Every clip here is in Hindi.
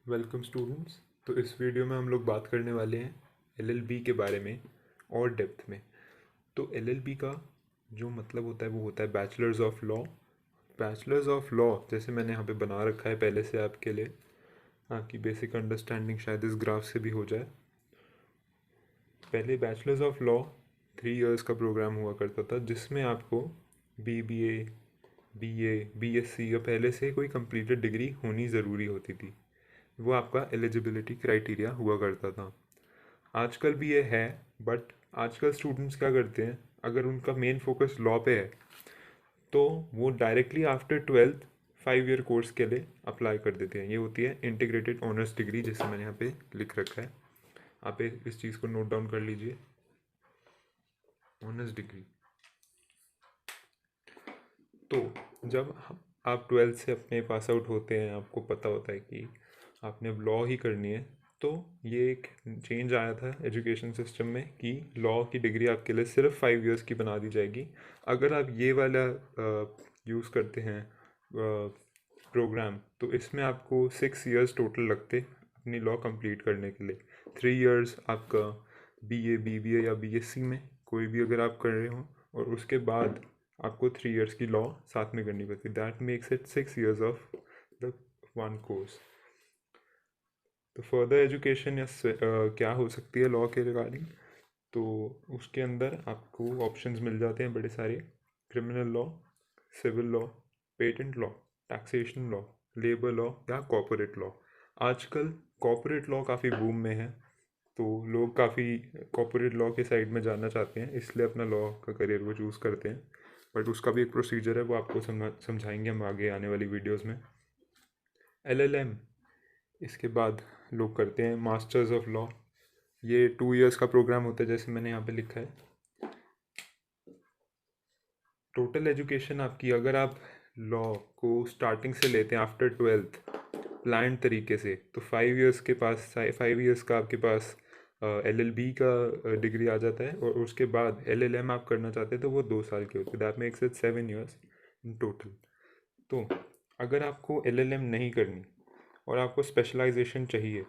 Welcome students. तो इस वीडियो में हम लोग बात करने वाले हैं एलएलबी के बारे में और डेप्थ में। तो एलएलबी का जो मतलब होता है वो होता है bachelors of law. Bachelors of law जैसे मैंने यहाँ पे बना रखा है पहले से आपके लिए, आपकी बेसिक अंडरस्टैंडिंग शायद इस ग्राफ से भी हो जाए। पहले बैचलर्स ऑफ लॉ 3 इयर्स का प्रोग्राम हुआ करता था जिसमें आपको बीबीए, बीए, बीएससी या पहले से कोई कंप्लीटेड डिग्री होनी ज़रूरी होती थी। वो आपका एलिजिबिलिटी क्राइटेरिया हुआ करता था। आजकल भी ये है, बट आजकल स्टूडेंट्स क्या करते हैं, अगर उनका मेन फोकस लॉ पे है तो वो directly after 12th 5 year course के लिए अप्लाई कर देते हैं। ये होती है इंटीग्रेटेड ऑनर्स डिग्री, जैसे मैंने यहाँ पे लिख रखा है। आप इस चीज़ को नोट डाउन कर लीजिए, ऑनर्स डिग्री। तो जब आप 12th से अपने पास आउट होते हैं, आपको पता होता है कि आपने अब लॉ ही करनी है, तो ये एक चेंज आया था एजुकेशन सिस्टम में कि लॉ की डिग्री आपके लिए सिर्फ 5 इयर्स की बना दी जाएगी। अगर आप ये वाला यूज़ करते हैं प्रोग्राम, तो इसमें आपको 6 इयर्स टोटल लगते अपनी लॉ कंप्लीट करने के लिए। 3 इयर्स आपका बीए, बीबीए या बीएससी में कोई भी अगर आप कर रहे हो, और उसके बाद आपको 3 इयर्स की लॉ साथ में करनी पड़ती है। That makes it 6 years of the one course. तो फर्दर एजुकेशन या क्या हो सकती है लॉ के रिगार्डिंग, तो उसके अंदर आपको ऑप्शंस मिल जाते हैं बड़े सारे। Criminal law, civil law, patent law, taxation law, labour law या कॉर्पोरेट लॉ। आजकल कॉर्पोरेट लॉ काफ़ी बूम में है, तो लोग काफ़ी कॉर्पोरेट लॉ के साइड में जाना चाहते हैं, इसलिए अपना लॉ का करियर वो चूज़ करते हैं। बट उसका भी एक प्रोसीजर है, वो आपको समझाएंगे हम आगे आने वाली वीडियोज़ में। एलएलएम, इसके बाद लोग करते हैं मास्टर्स ऑफ लॉ। ये 2 इयर्स का प्रोग्राम होता है, जैसे मैंने यहाँ पे लिखा है। टोटल एजुकेशन आपकी, अगर आप लॉ को स्टार्टिंग से लेते हैं आफ्टर 12th प्लान तरीके से, तो 5 इयर्स के पास 5 इयर्स का आपके पास एलएलबी का डिग्री आ जाता है, और उसके बाद एलएलएम आप करना चाहते हैं तो वो 2 साल के होते हैं। That makes it 7 years in total. तो अगर आपको एलएलएम नहीं करनी और आपको स्पेशलाइजेशन चाहिए,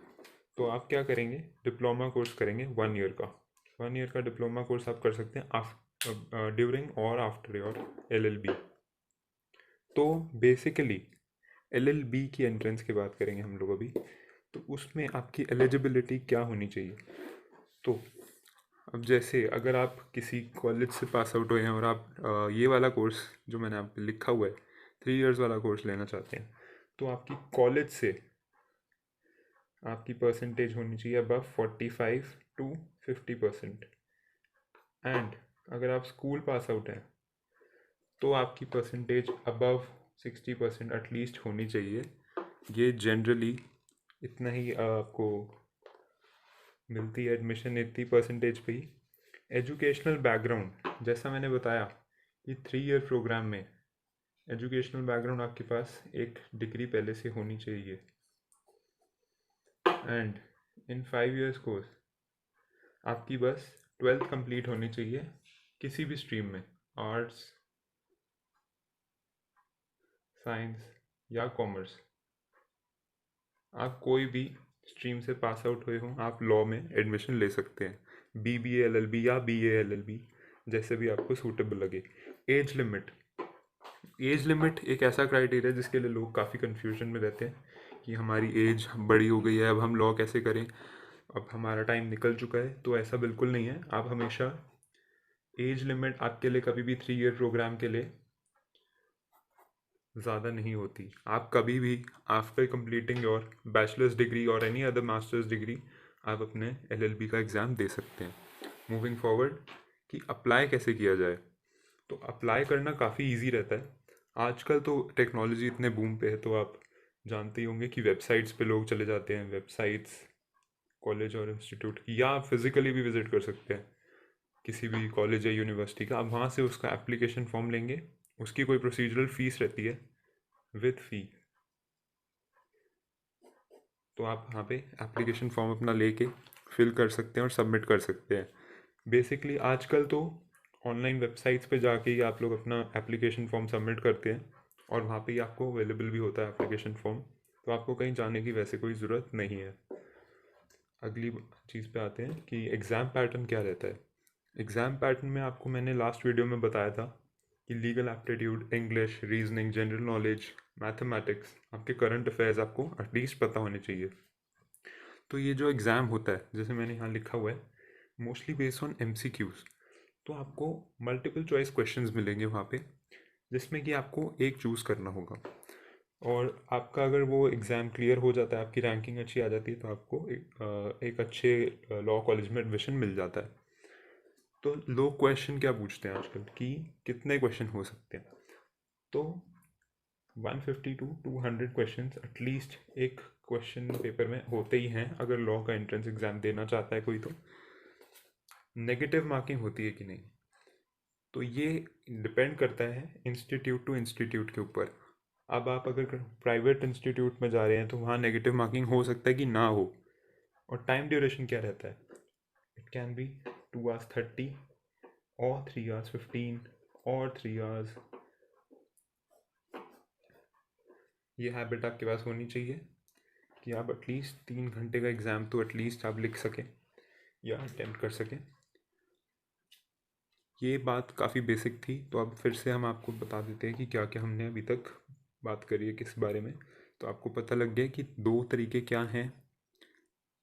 तो आप क्या करेंगे, डिप्लोमा कोर्स करेंगे 1 ईयर का। 1 ईयर का डिप्लोमा कोर्स आप कर सकते हैं ड्यूरिंग और आफ्टर योर एलएलबी। तो बेसिकली एलएलबी की एंट्रेंस की बात करेंगे हम लोग अभी। तो उसमें आपकी एलिजिबिलिटी क्या होनी चाहिए। तो अब जैसे अगर आप किसी कॉलेज से पास आउट हुए हैं और आप ये वाला कोर्स जो मैंने आप पे लिखा हुआ है 3 इयर्स वाला कोर्स लेना चाहते हैं, तो आपकी कॉलेज से आपकी परसेंटेज होनी चाहिए अबव 45 to 50%। एंड अगर आप स्कूल पास आउट हैं तो आपकी परसेंटेज अबव 60% एटलीस्ट होनी चाहिए। ये जनरली इतना ही आपको मिलती है एडमिशन, इतनी परसेंटेज पे ही। एजुकेशनल बैकग्राउंड, जैसा मैंने बताया कि 3 ईयर प्रोग्राम में एजुकेशनल बैकग्राउंड आपके पास एक डिग्री पहले से होनी चाहिए। एंड इन 5 इयर्स कोर्स आपकी बस 12th कंप्लीट होनी चाहिए किसी भी स्ट्रीम में, आर्ट्स, साइंस या कॉमर्स। आप कोई भी स्ट्रीम से पास आउट हुए हों, आप लॉ में एडमिशन ले सकते हैं। बीबीए एलएलबी या बीए एलएलबी, जैसे भी आपको सूटेबल लगे। एज लिमिट, एज लिमिट एक ऐसा क्राइटेरिया जिसके लिए लोग काफ़ी कन्फ्यूजन में रहते हैं कि हमारी एज बड़ी हो गई है, अब हम लॉ कैसे करें, अब हमारा टाइम निकल चुका है। तो ऐसा बिल्कुल नहीं है। आप हमेशा, एज लिमिट आपके लिए कभी भी 3 ईयर प्रोग्राम के लिए ज़्यादा नहीं होती। आप कभी भी after completing your bachelors degree और एनी अदर मास्टर्स डिग्री आप अपने एलएलबी का एग्ज़ाम दे सकते हैं। मूविंग फॉरवर्ड, कि अप्लाई कैसे किया जाए। तो अप्लाई करना काफ़ी इजी रहता है। आजकल तो टेक्नोलॉजी इतने बूम पे है, तो आप जानते ही होंगे कि वेबसाइट्स पे लोग चले जाते हैं, वेबसाइट्स कॉलेज और इंस्टीट्यूट की, या आप फिज़िकली भी विज़िट कर सकते हैं किसी भी कॉलेज या यूनिवर्सिटी का। आप वहाँ से उसका एप्लीकेशन फॉर्म लेंगे, उसकी कोई प्रोसीजरल फ़ीस रहती है विथ फ़ी। तो आप वहाँ पे एप्लीकेशन फॉर्म अपना लेके फिल कर सकते हैं और सबमिट कर सकते हैं। बेसिकली आजकल तो ऑनलाइन वेबसाइट्स पे जाके ही आप लोग अपना एप्लीकेशन फॉर्म सबमिट करते हैं, और वहाँ पे ही आपको अवेलेबल भी होता है एप्लीकेशन फॉर्म। तो आपको कहीं जाने की वैसे कोई ज़रूरत नहीं है। अगली चीज़ पे आते हैं कि एग्ज़ाम पैटर्न क्या रहता है। एग्ज़ाम पैटर्न में आपको मैंने लास्ट वीडियो में बताया था कि legal aptitude, English, reasoning, general knowledge, mathematics, आपके करंट अफेयर्स आपको एटलीस्ट पता होने चाहिए। तो ये जो एग्ज़ाम होता है, जैसे मैंने यहाँ लिखा हुआ है, मोस्टली बेस्ड ऑन MCQs। तो आपको मल्टीपल चॉइस क्वेश्चंस मिलेंगे वहाँ पे, जिसमें कि आपको एक चूज़ करना होगा। और आपका अगर वो एग्ज़ाम क्लियर हो जाता है, आपकी रैंकिंग अच्छी आ जाती है, तो आपको एक अच्छे लॉ कॉलेज में एडमिशन मिल जाता है। तो लोग क्वेश्चन क्या पूछते हैं आजकल कि कितने क्वेश्चन हो सकते हैं। तो 150 टू 200 क्वेश्चन एटलीस्ट एक क्वेश्चन पेपर में होते ही हैं, अगर लॉ का एंट्रेंस एग्ज़ाम देना चाहता है कोई। तो नेगेटिव मार्किंग होती है कि नहीं, तो ये डिपेंड करता है इंस्टीट्यूट टू इंस्टीट्यूट के ऊपर। अब आप अगर प्राइवेट इंस्टीट्यूट में जा रहे हैं तो वहाँ नेगेटिव मार्किंग हो सकता है कि ना हो। और टाइम ड्यूरेशन क्या रहता है, इट कैन बी 2 hours 30 और 3 hours 15 और 3 hours। ये हैबिट आपके पास होनी चाहिए कि आप एटलीस्ट 3 घंटे का एग्ज़ाम तो एटलीस्ट आप लिख सकें या अटेम्प्ट कर सकें। ये बात काफ़ी बेसिक थी, तो अब फिर से हम आपको बता देते हैं कि क्या क्या हमने अभी तक बात करी है किस बारे में। तो आपको पता लग गया कि 2 तरीके क्या हैं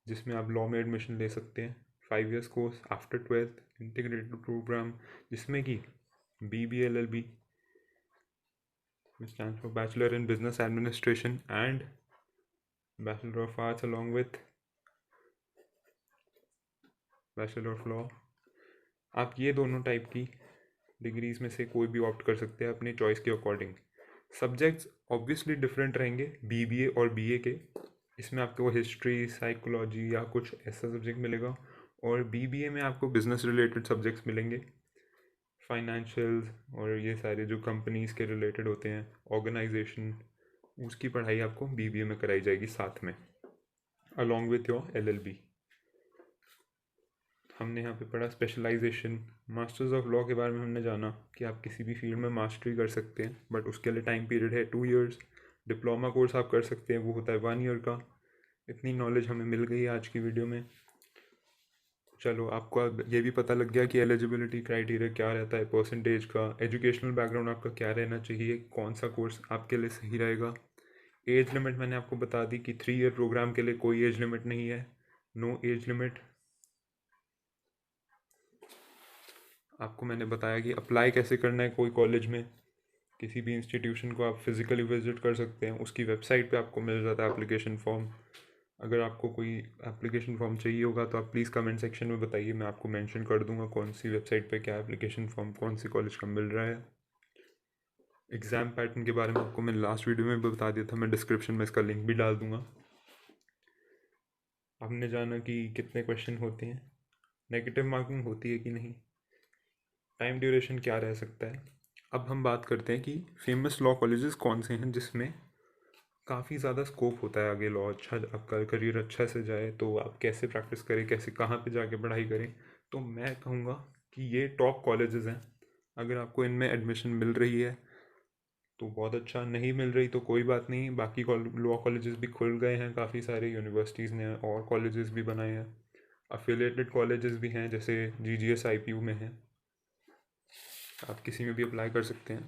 जिसमें आप लॉ में एडमिशन ले सकते हैं। 5 years course after 12th integrated programme, जिसमें कि BBLLB which stands for Bachelor in Business Administration and Bachelor of Arts along with Bachelor of Law। आप ये दोनों टाइप की डिग्रीज़ में से कोई भी ऑप्ट कर सकते हैं अपनी चॉइस के अकॉर्डिंग। सब्जेक्ट्स ऑब्वियसली डिफरेंट रहेंगे BBA और BA के। इसमें आपको हिस्ट्री, साइकोलॉजी या कुछ ऐसा सब्जेक्ट मिलेगा, और BBA में आपको बिजनेस रिलेटेड सब्जेक्ट्स मिलेंगे, फाइनेंशियल्स और ये सारे जो कंपनीज़ के रिलेटेड होते हैं, ऑर्गेनाइजेशन, उसकी पढ़ाई आपको BBA में कराई जाएगी साथ में, अलॉन्ग विथ योर LLB। हमने यहाँ पे पढ़ा स्पेशलाइजेशन। मास्टर्स ऑफ लॉ के बारे में हमने जाना कि आप किसी भी फील्ड में मास्टरी कर सकते हैं, बट उसके लिए टाइम पीरियड है 2 years। डिप्लोमा कोर्स आप कर सकते हैं, वो होता है 1 year का। इतनी नॉलेज हमें मिल गई आज की वीडियो में। चलो, आपको अब ये भी पता लग गया कि एलिजिबिलिटी क्राइटेरिया क्या रहता है, परसेंटेज का, एजुकेशनल बैकग्राउंड आपका क्या रहना चाहिए, कौन सा कोर्स आपके लिए सही रहेगा। एज लिमिट मैंने आपको बता दी कि 3 year प्रोग्राम के लिए कोई एज लिमिट नहीं है, नो एज लिमिट। आपको मैंने बताया कि अप्लाई कैसे करना है कोई कॉलेज में। किसी भी इंस्टीट्यूशन को आप फिज़िकली विज़िट कर सकते हैं, उसकी वेबसाइट पे आपको मिल जाता है एप्लीकेशन फॉर्म। अगर आपको कोई एप्लीकेशन फॉर्म चाहिए होगा तो आप प्लीज़ कमेंट सेक्शन में बताइए, मैं आपको मेंशन कर दूंगा कौन सी वेबसाइट पे क्या एप्लीकेशन फॉर्म कौन सी कॉलेज का मिल रहा है। एग्ज़ाम पैटर्न के बारे में आपको मैंने लास्ट वीडियो में भी बता दिया था, मैं डिस्क्रिप्शन में इसका लिंक भी डाल दूँगा। हमने जाना कि कितने क्वेश्चन होते हैं, नेगेटिव मार्किंग होती है कि नहीं, टाइम ड्यूरेशन क्या रह सकता है। अब हम बात करते हैं कि फेमस लॉ कॉलेजेस कौन से हैं जिसमें काफ़ी ज़्यादा स्कोप होता है आगे लॉ अच्छा, आपका करियर अच्छा से जाए तो आप कैसे प्रैक्टिस करें, कैसे कहाँ पे जाके पढ़ाई करें। तो मैं कहूँगा कि ये टॉप कॉलेजेस हैं। अगर आपको इनमें एडमिशन मिल रही है तो बहुत अच्छा, नहीं मिल रही तो कोई बात नहीं, बाकी लॉ कॉलेजेस भी खुल गए हैं, काफ़ी सारे यूनिवर्सिटीज़ ने और कॉलेजेस भी बनाए हैं। अफिलिएटेड कॉलेजेस भी हैं, जैसे GGS IPU में हैं, आप किसी में भी अप्लाई कर सकते हैं।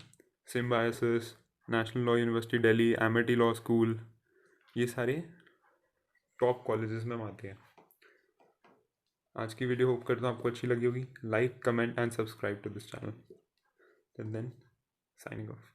Symbiosis, national law university Delhi, Amity law school, ये सारे टॉप कॉलेजेस में आते हैं। आज की वीडियो होप करता हूँ आपको अच्छी लगी होगी। Like, comment and subscribe to this channel. Till then, signing of.